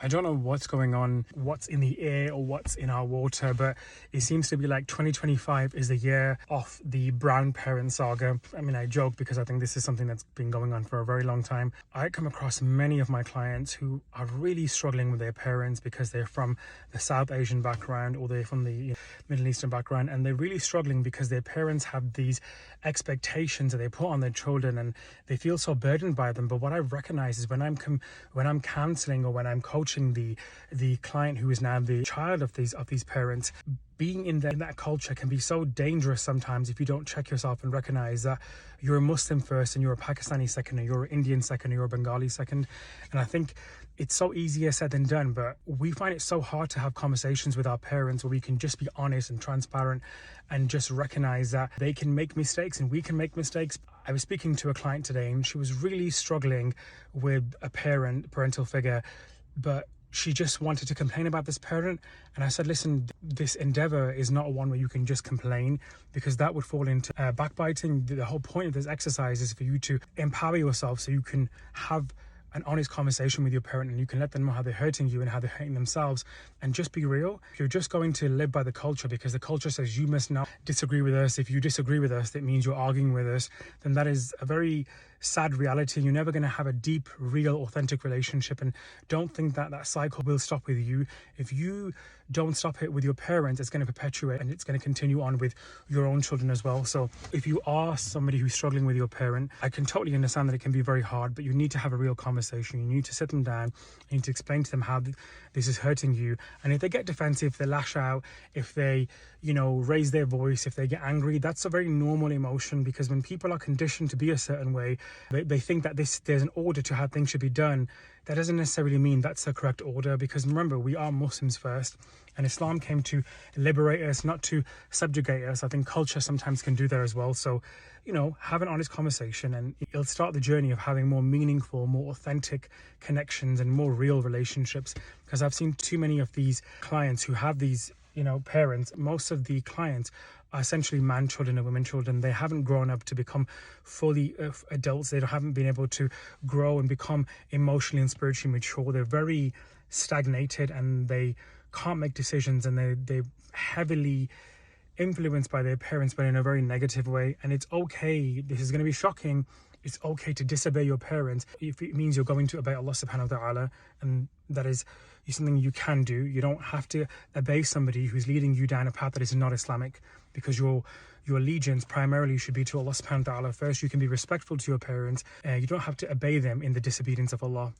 I don't know what's going on, what's in the air or what's in our water, but it seems to be like 2025 is the year of the brown parent saga. I mean, I joke because I think this is something that's been going on for a very long time. I come across many of my clients who are really struggling with their parents because they're from the South Asian background or they're from the Middle Eastern background, and they're really struggling because their parents have these expectations that they put on their children and they feel so burdened by them. But what I recognize is when I'm counseling or when I'm coaching the client who is now the child of these parents, being in that culture can be so dangerous sometimes if you don't check yourself and recognize that you're a Muslim first and you're a Pakistani second and you're an Indian second and you're a Bengali second. And I think it's so easier said than done, but we find it so hard to have conversations with our parents where we can just be honest and transparent and just recognize that they can make mistakes and we can make mistakes. I was speaking to a client today and she was really struggling with a parental figure, but she just wanted to complain about this parent. And I said, listen, this endeavor is not one where you can just complain, because that would fall into backbiting. The whole point of this exercise is for you to empower yourself so you can have an honest conversation with your parent and you can let them know how they're hurting you and how they're hurting themselves, and just be real. If you're just going to live by the culture because the culture says you must not disagree with us, if you disagree with us that means you're arguing with us, then that is a very sad reality. You're never going to have a deep, real, authentic relationship, and don't think that that cycle will stop with you. If you don't stop it with your parents, it's going to perpetuate and it's going to continue on with your own children as well. So if you are somebody who's struggling with your parent, I can totally understand that it can be very hard, but you need to have a real conversation. You need to sit them down, you need to explain to them how this is hurting you. And if they get defensive, if they lash out, if they raise their voice, if they get angry, that's a very normal emotion, because when people are conditioned to be a certain way, they think that there's an order to how things should be done. That doesn't necessarily mean that's the correct order, because remember, we are Muslims first, and Islam came to liberate us, not to subjugate us. I think culture sometimes can do that as well. So, have an honest conversation and it'll start the journey of having more meaningful, more authentic connections and more real relationships. Because I've seen too many of these clients who have these, parents. Most of the clients are essentially man children and women children. They haven't grown up to become fully adults. They haven't been able to grow and become emotionally and spiritually mature. They're very stagnated and they can't make decisions, and they're heavily influenced by their parents, but in a very negative way. And it's okay. This is going to be shocking. It's okay to disobey your parents if it means you're going to obey Allah subhanahu wa ta'ala, and that is something you can do. You don't have to obey somebody who's leading you down a path that is not Islamic, because your allegiance primarily should be to Allah subhanahu wa ta'ala first. You can be respectful to your parents. You don't have to obey them in the disobedience of Allah.